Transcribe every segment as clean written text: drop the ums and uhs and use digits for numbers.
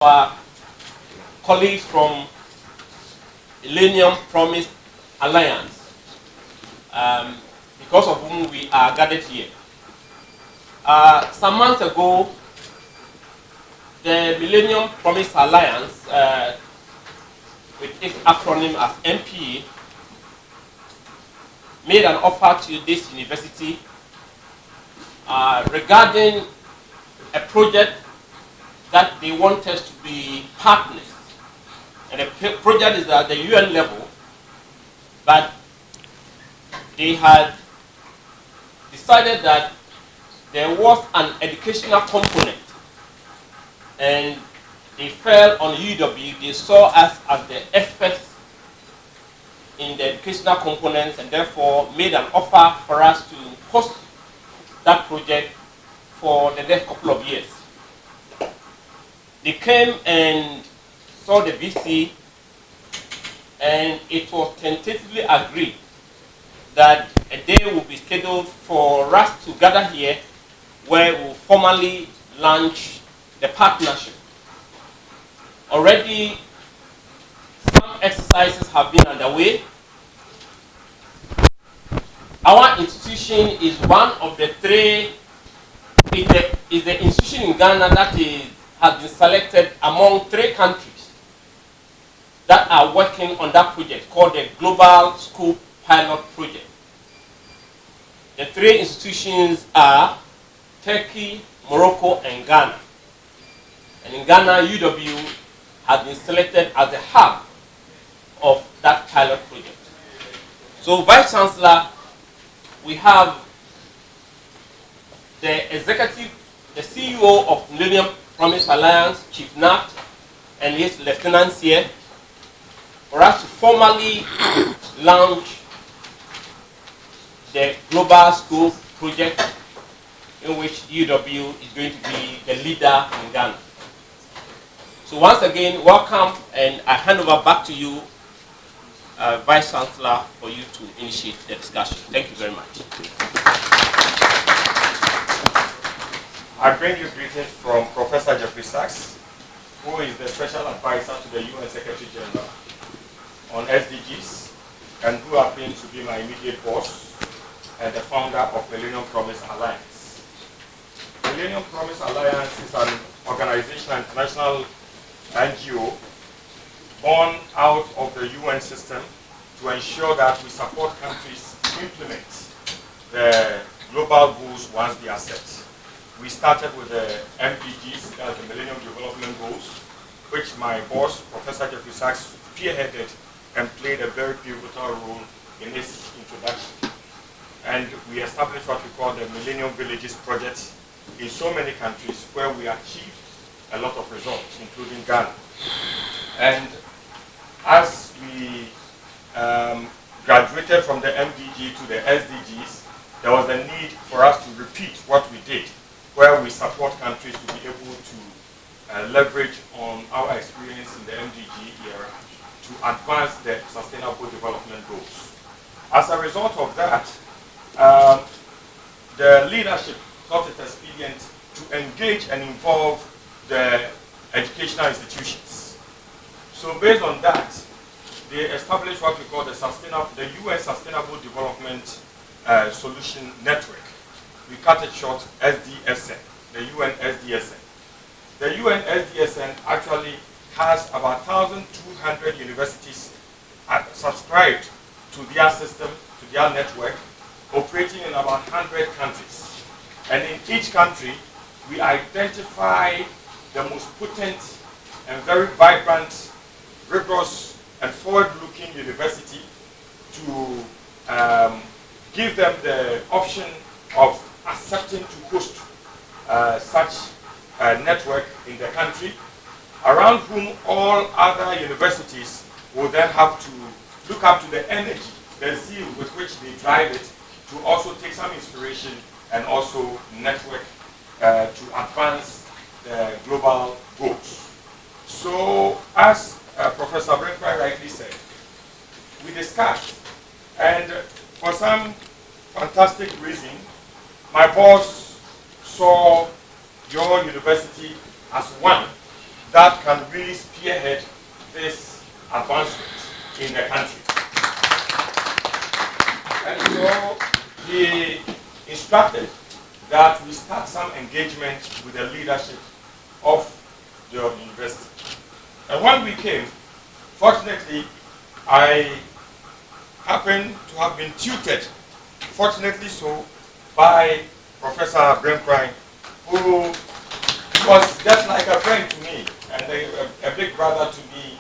our colleagues from Millennium Promise Alliance, because of whom we are gathered here. Some months ago, the Millennium Promise Alliance, with its acronym as MPA, made an offer to this university regarding a project that they want us to be partners. And the project is at the UN level, but they had decided that there was an educational component, and they fell on UEW. They saw us as the experts in the educational components, and therefore made an offer for us to host that project for the next couple of years. They came and saw the VC, and it was tentatively agreed that a day will be scheduled for us to gather here where we will formally launch the partnership. Already some exercises have been underway. Our institution is one of the three, is the institution in Ghana that has been selected among 3 countries that are working on that project called the Global School Pilot Project. The 3 institutions are Turkey, Morocco, and Ghana. And in Ghana, UEW has been selected as the hub of that pilot project. So, Vice Chancellor, we have the executive, the CEO of Millennium Promise Alliance, Chief Nat, and his lieutenants here, for us to formally launch the Global School Project, in which UEW is going to be the leader in Ghana. So once again, welcome, and I hand over back to you, Vice Chancellor, for you to initiate the discussion. Thank you very much. I bring you greetings from Professor Jeffrey Sachs, who is the Special Advisor to the UN Secretary General on SDGs, and who happens to be my immediate boss and the founder of Millennium Promise Alliance. Millennium Promise Alliance is an organization, an international NGO, born out of the UN system to ensure that we support countries to implement the global goals once they are set. We started with the MPGs, that's the Millennium Development Goals, which my boss, Professor Jeffrey Sachs, spearheaded and played a very pivotal role in its introduction. And we established what we call the Millennium Villages Project in so many countries where we achieved a lot of results, including Ghana. And as we graduated from the MDG to the SDGs, there was a need for us to repeat what we did, where we support countries to be able to leverage on our experience in the MDG era to advance the Sustainable Development Goals. As a result of that, the leadership thought it expedient to engage and involve the educational institutions. So based on that, they established what we call the UN Sustainable Development Solution Network. We cut it short, SDSN, the UN SDSN. The UN SDSN actually has about 1,200 universities subscribed to their system, to their network, operating in about 100 countries. And in each country, we identify the most potent and very vibrant, rigorous, and forward-looking university to give them the option of accepting to host such a network in the country, around whom all other universities will then have to look up to the energy, the zeal with which they drive it, to also take some inspiration and also network to advance the global goals. So, as Professor Brinkman rightly said, we discussed, and for some fantastic reason, my boss saw your university as one that can really spearhead this advancement in the country. And so he instructed that we start some engagement with the leadership of the university. And when we came, fortunately, I happened to have been tutored, fortunately so, by Professor Bremprine, who was just like a friend to me and a big brother to me,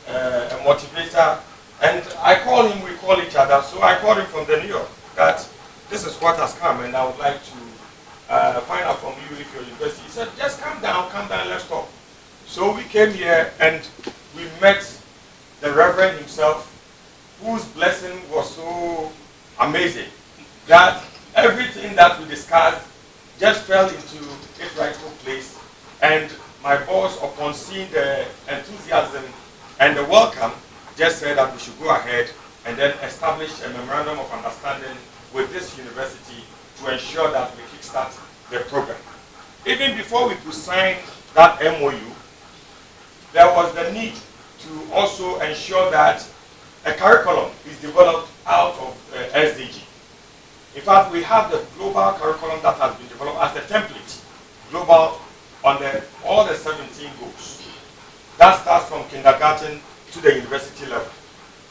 a motivator. And I call him, we call each other. So I called him from the New York that this is what has come and I would like to find out from you if you're university. He said, just come down, let's talk. So we came here and we met the Reverend himself, whose blessing was so amazing that everything that we discussed just fell into its rightful place. And my boss, upon seeing the enthusiasm and the welcome, just said that we should go ahead and then establish a memorandum of understanding with this university to ensure that we kickstart the program. Even before we could sign that MOU, there was the need to also ensure that a curriculum is developed out of SDG. In fact, we have the global curriculum that has been developed as a template, global, on all the 17 goals. That starts from kindergarten to the university level.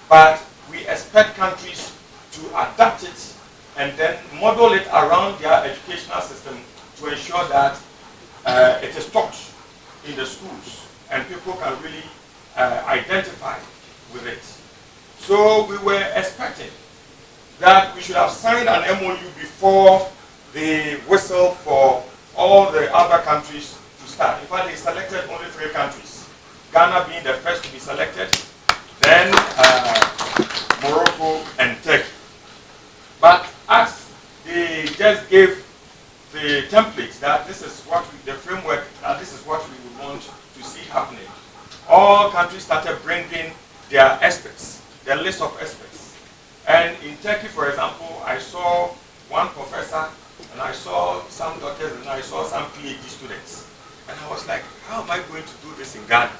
But we expect countries to adapt it and then model it around their educational system to ensure that it is taught in the schools and people can really identify with it. So we were expecting that we should have signed an MOU before the whistle for all the other countries to start. In fact, they selected only 3 countries. Ghana being the first to be selected, then Morocco and Turkey. But as they just gave the templates that this is what the framework, that this is what we would want to see happening, all countries started bringing their experts, their list of experts. And in Turkey, for example, I saw one professor, and I saw some doctors, and I saw some PhD students. And I was like, how am I going to do this in Ghana?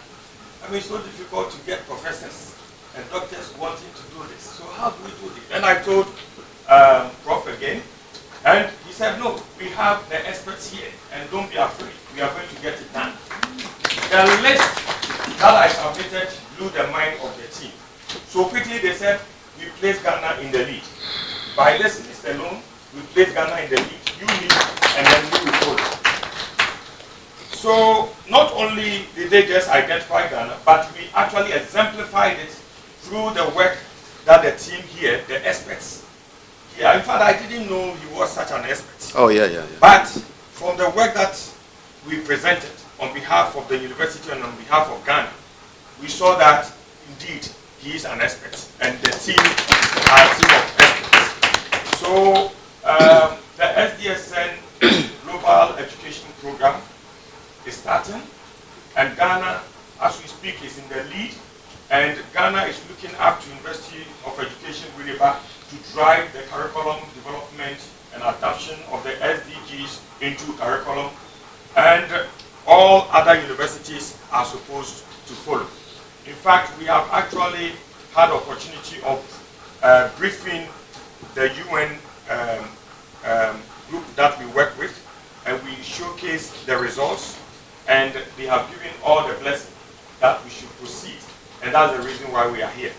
I mean, it's so difficult to get professors and doctors wanting to do this. So how do we do this? And I told Prof again, and he said, no, we have the experts here, and don't be afraid. We are going to get it done. The list that I submitted blew the mind of the team. So quickly they said, we place Ghana in the lead. By this list alone, we place Ghana in the lead. You lead, and then we will follow. So not only did they just identify Ghana, but we actually exemplified it through the work that the team here, the experts. Yeah, in fact, I didn't know he was such an expert. Oh, yeah. But from the work that we presented on behalf of the university and on behalf of Ghana, we saw that indeed he is an expert, and the team are a team of experts. So the SDSN Global Education Program is starting, and Ghana, as we speak, is in the lead, and Ghana is looking up to University of Education Winneba to drive the curriculum development and adoption of the SDGs into curriculum, and all other universities are supposed to follow. In fact, we have actually had opportunity of briefing the UN group that we work with, and we showcase the results, and they have given all the blessing that we should proceed, and that's the reason why we are here.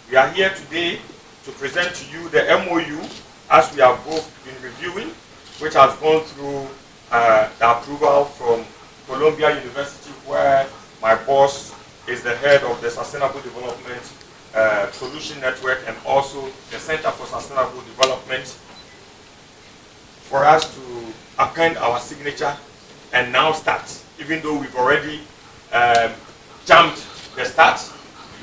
We are here today to present to you the MOU, as we have both been reviewing, which has gone through the approval from Columbia University, where my boss is the head of the Sustainable Development Solution Network and also the Center for Sustainable Development, for us to append our signature and now start. Even though we've already jumped the start,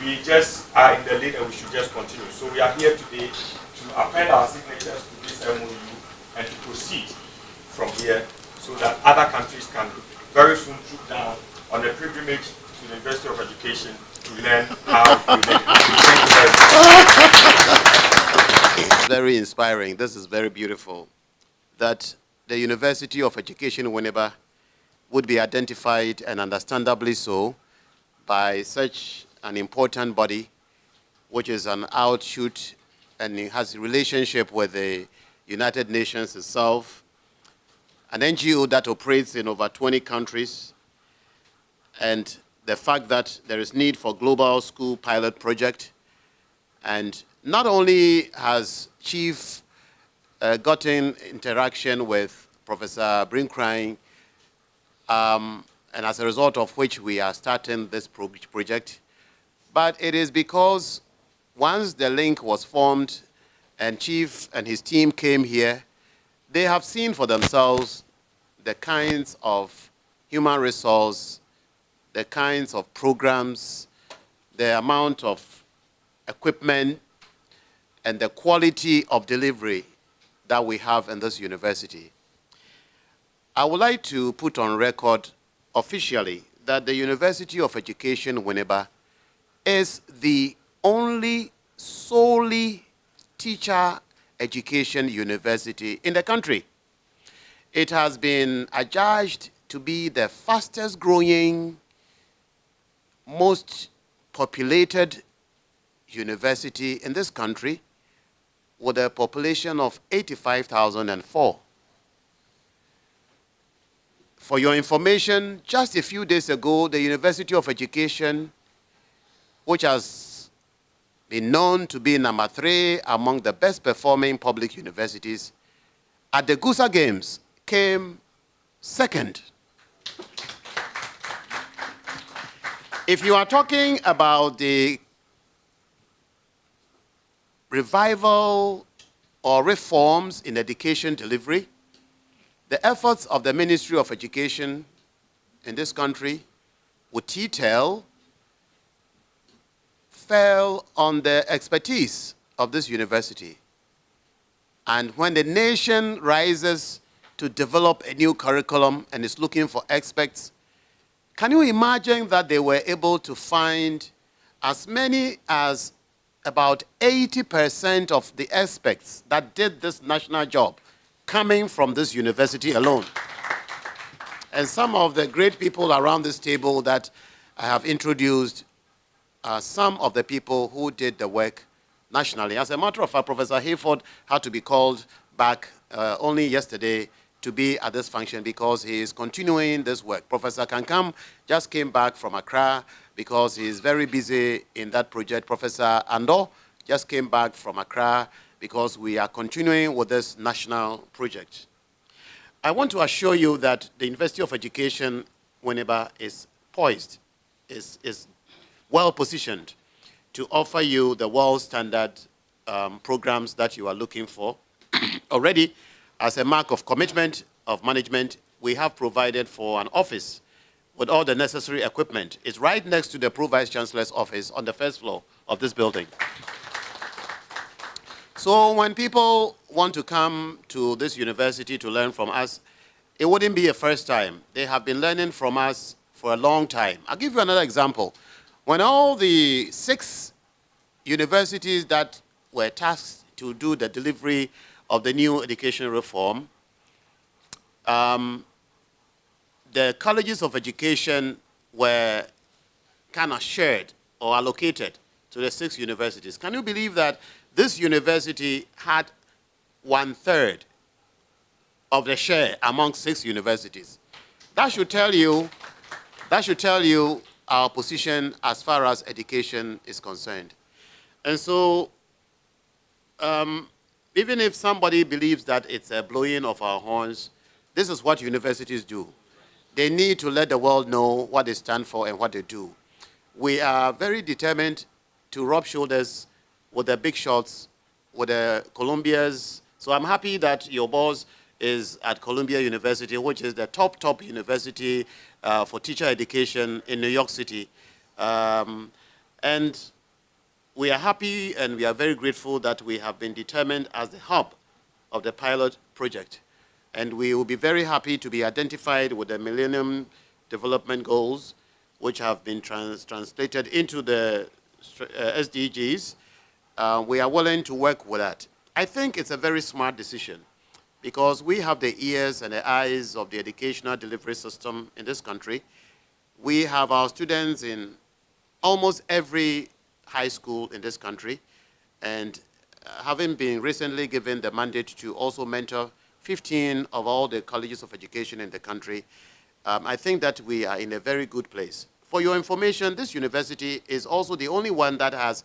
we just are in the lead and we should just continue. So we are here today to append our signatures to this MOU and to proceed from here so that other countries can very soon troop down on the pilgrimage to the University of Education to learn how to live. Thank you very much. It's very inspiring. This is very beautiful. That the University of Education Winneba would be identified, and understandably so, by such an important body, which is an outshoot and it has a relationship with the United Nations itself, an NGO that operates in over 20 countries, and the fact that there is need for global school pilot project. And not only has Chief gotten interaction with Professor Brinkrine, and as a result of which we are starting this project, but it is because once the link was formed and Chief and his team came here, they have seen for themselves the kinds of human resource, the kinds of programs, the amount of equipment, and the quality of delivery that we have in this university. I would like to put on record officially that the University of Education, Winneba, is the only solely teacher education university in the country. It has been adjudged to be the fastest growing, most populated university in this country, with a population of 85,004. For your information, just a few days ago, the University of Education, which has been known to be number 3 among the best performing public universities, at the Gusa Games came second. If you are talking about the revival or reforms in education delivery, the efforts of the Ministry of Education in this country with TTEL fell on the expertise of this university. And when the nation rises to develop a new curriculum and is looking for experts, can you imagine that they were able to find as many as about 80% of the experts that did this national job coming from this university alone? And some of the great people around this table that I have introduced are some of the people who did the work nationally. As a matter of fact, Professor Hayford had to be called back only yesterday to be at this function because he is continuing this work. Professor Kankam just came back from Accra because he is very busy in that project. Professor Ando just came back from Accra because we are continuing with this national project. I want to assure you that the University of Education, Winneba, is poised, is well positioned to offer you the world standard programs that you are looking for. Already, as a mark of commitment of management, we have provided for an office with all the necessary equipment. It's right next to the Pro Vice Chancellor's office on the first floor of this building. So when people want to come to this university to learn from us, it wouldn't be a first time. They have been learning from us for a long time. I'll give you another example. When all the 6 universities that were tasked to do the delivery of the new education reform, the colleges of education were kind of shared or allocated to the 6 universities. Can you believe that this university had 1/3 of the share among 6 universities? That should tell you our position as far as education is concerned. And so, even if somebody believes that it's a blowing of our horns, this is what universities do. They need to let the world know what they stand for and what they do. We are very determined to rub shoulders with the big shots, with the Columbias. So I'm happy that your boss is at Columbia University, which is the top university for teacher education in New York City. And we are happy and we are very grateful that we have been determined as the hub of the pilot project. And we will be very happy to be identified with the Millennium Development Goals, which have been translated into the SDGs. We are willing to work with that. I think it's a very smart decision because we have the ears and the eyes of the educational delivery system in this country. We have our students in almost every high school in this country, and having been recently given the mandate to also mentor 15 of all the colleges of education in the country, I think that we are in a very good place. For your information, this university is also the only one that has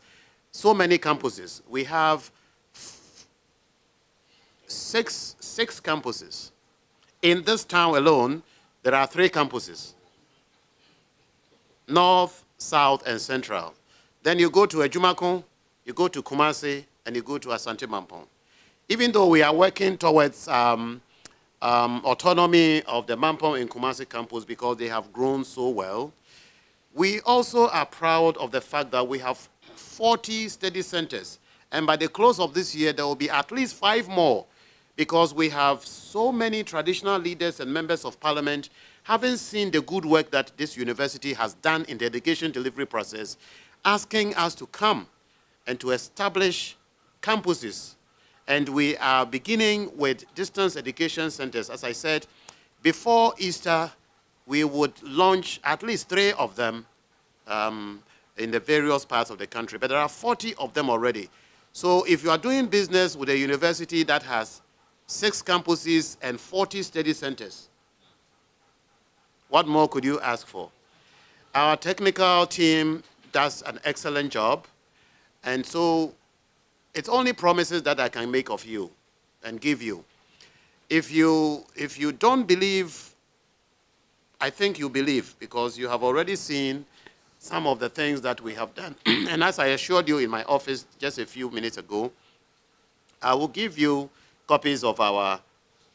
so many campuses. We have six campuses. In this town alone, there are 3 campuses: North, South, and Central. Then you go to Ejumakon, you go to Kumasi, and you go to Asante Mampong. Even though we are working towards autonomy of the Mampong and Kumasi campus because they have grown so well, we also are proud of the fact that we have 40 study centers. And by the close of this year, there will be at least 5 more, because we have so many traditional leaders and members of parliament having seen the good work that this university has done in the education delivery process, asking us to come and to establish campuses. And we are beginning with distance education centers. As I said, before Easter, we would launch at least 3 of them in the various parts of the country. But there are 40 of them already. So if you are doing business with a university that has 6 campuses and 40 study centers, what more could you ask for? Our technical team does an excellent job. And so it's only promises that I can make of you and give you. If you don't believe, I think you believe, because you have already seen some of the things that we have done. And as I assured you in my office just a few minutes ago, I will give you copies of our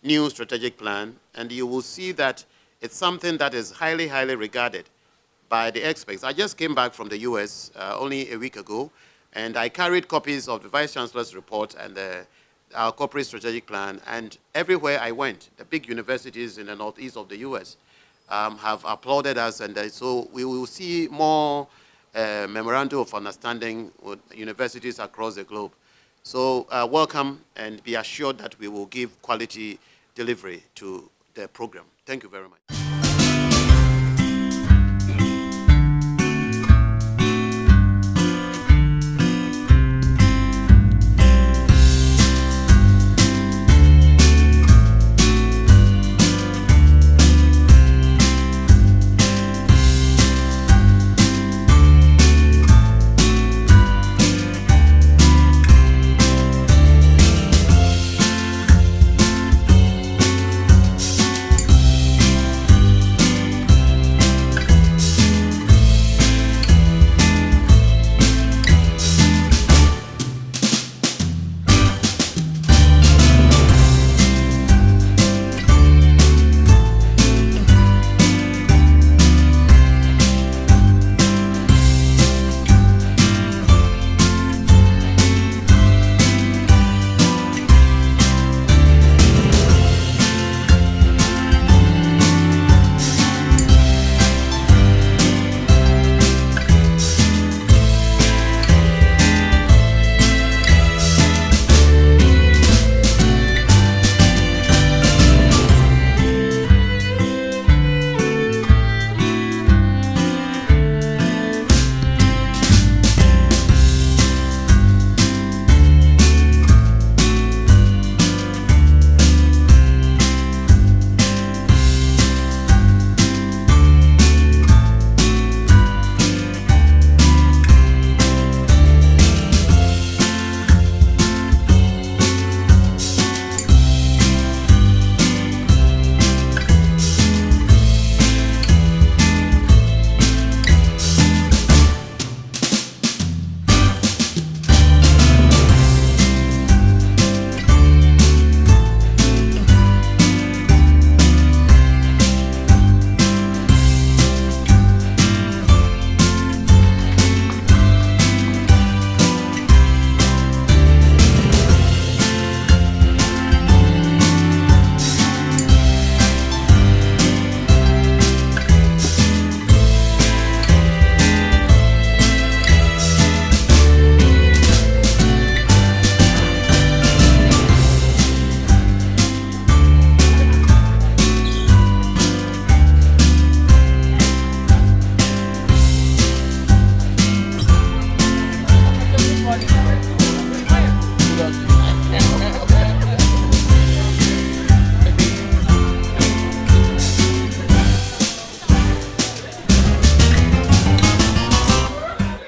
new strategic plan, and you will see that it's something that is highly, highly regarded by the experts. I just came back from the US only a week ago, and I carried copies of the Vice Chancellor's report and our corporate strategic plan, and everywhere I went, the big universities in the northeast of the US have applauded us, and so we will see more memorandum of understanding with universities across the globe. So welcome, and be assured that we will give quality delivery to the program. Thank you very much.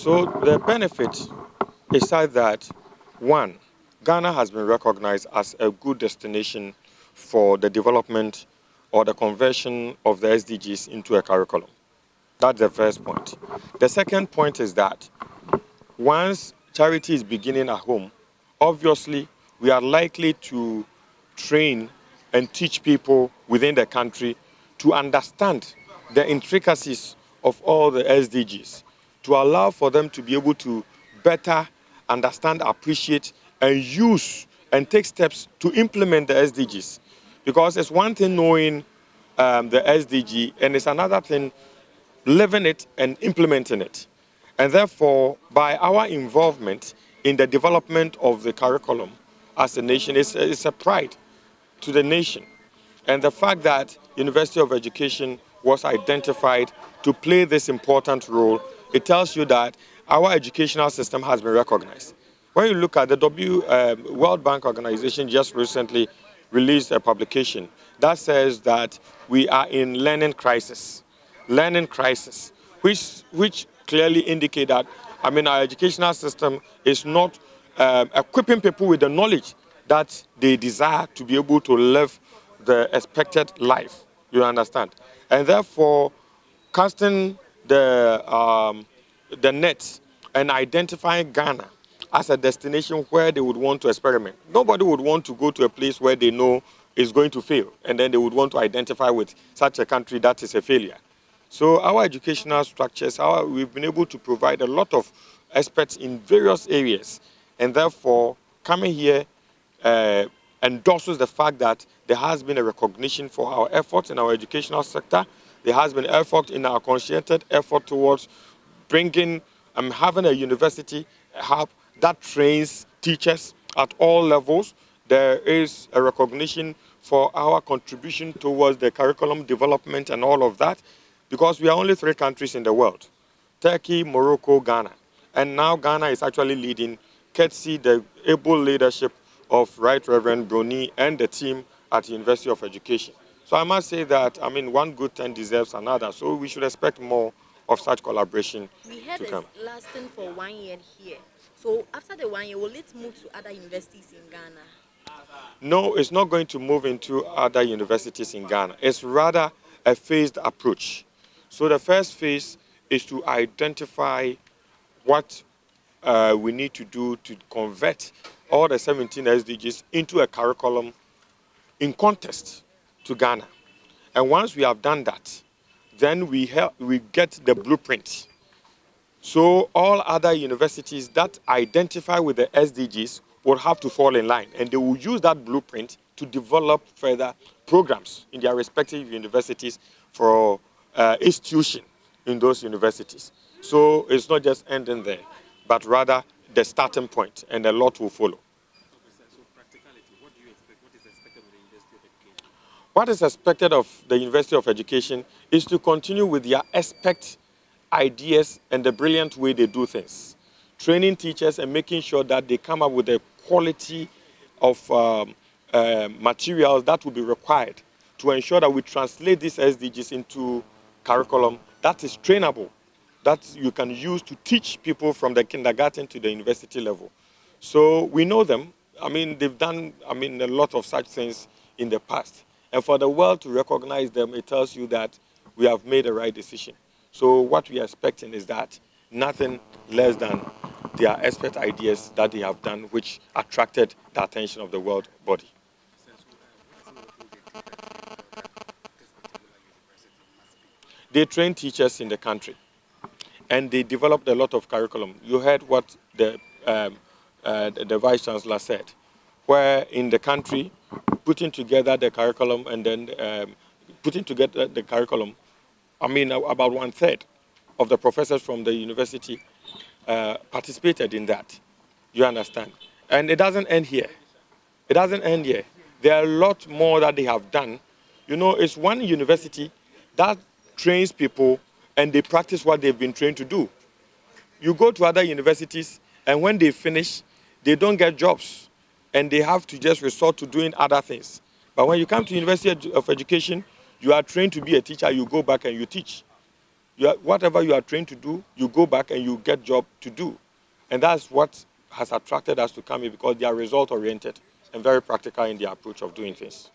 So the benefit is such that, one, Ghana has been recognized as a good destination for the development or the conversion of the SDGs into a curriculum. That's the first point. The second point is that once charity is beginning at home, obviously we are likely to train and teach people within the country to understand the intricacies of all the SDGs, to allow for them to be able to better understand, appreciate, and use and take steps to implement the SDGs. Because it's one thing knowing the SDG, and it's another thing living it and implementing it. And therefore, by our involvement in the development of the curriculum as a nation, it's a pride to the nation. And the fact that University of Education was identified to play this important role, it tells you that our educational system has been recognized. When you look at the World Bank Organization just recently released a publication that says that we are in learning crisis, which clearly indicate that, our educational system is not equipping people with the knowledge that they desire to be able to live the expected life. You understand? And therefore, casting the net and identifying Ghana as a destination where they would want to experiment. Nobody would want to go to a place where they know is going to fail, and then they would want to identify with such a country that is a failure. So our educational structures, we've been able to provide a lot of experts in various areas, and therefore coming here endorses the fact that there has been a recognition for our efforts in our educational sector. There has been effort in our concerted effort towards bringing having a university hub that trains teachers at all levels. There is a recognition for our contribution towards the curriculum development and all of that, because we are only 3 countries in the world: Turkey, Morocco, Ghana. And now Ghana is actually leading, courtesy the able leadership of Right Reverend Bruni and the team at the University of Education. So I must say that, one good turn deserves another. So we should expect more of such collaboration we had to come. it lasting for 1 year here. So after the 1 year, will it move to other universities in Ghana? No, it's not going to move into other universities in Ghana. It's rather a phased approach. So the first phase is to identify what we need to do to convert all the 17 SDGs into a curriculum in context to Ghana. And once we have done that, then we get the blueprint. So all other universities that identify with the SDGs will have to fall in line, and they will use that blueprint to develop further programs in their respective universities for institution in those universities. So it's not just ending there, but rather the starting point, and a lot will follow. So practicality, what do you expect? What is expected of the University of Education? What is expected of the University of Education is to continue with their expert ideas and the brilliant way they do things, training teachers and making sure that they come up with the quality of materials that will be required to ensure that we translate these SDGs into curriculum that is trainable, that you can use to teach people from the kindergarten to the university level. So we know them. They've done, a lot of such things in the past. And for the world to recognize them, it tells you that we have made the right decision. So what we are expecting is that nothing less than their expert ideas that they have done, which attracted the attention of the world body. They train teachers in the country, and they developed a lot of curriculum. You heard what the Vice Chancellor said, where in the country, putting together the curriculum and then about 1/3 of the professors from the university participated in that. You understand? And it doesn't end here. It doesn't end here. There are a lot more that they have done. It's one university that trains people and they practice what they've been trained to do. You go to other universities, and when they finish, they don't get jobs, and they have to just resort to doing other things. But when you come to University of Education, you are trained to be a teacher. You go back and you teach. whatever you are trained to do, you go back and you get job to do. And that's what has attracted us to come here, because they are result-oriented and very practical in their approach of doing things.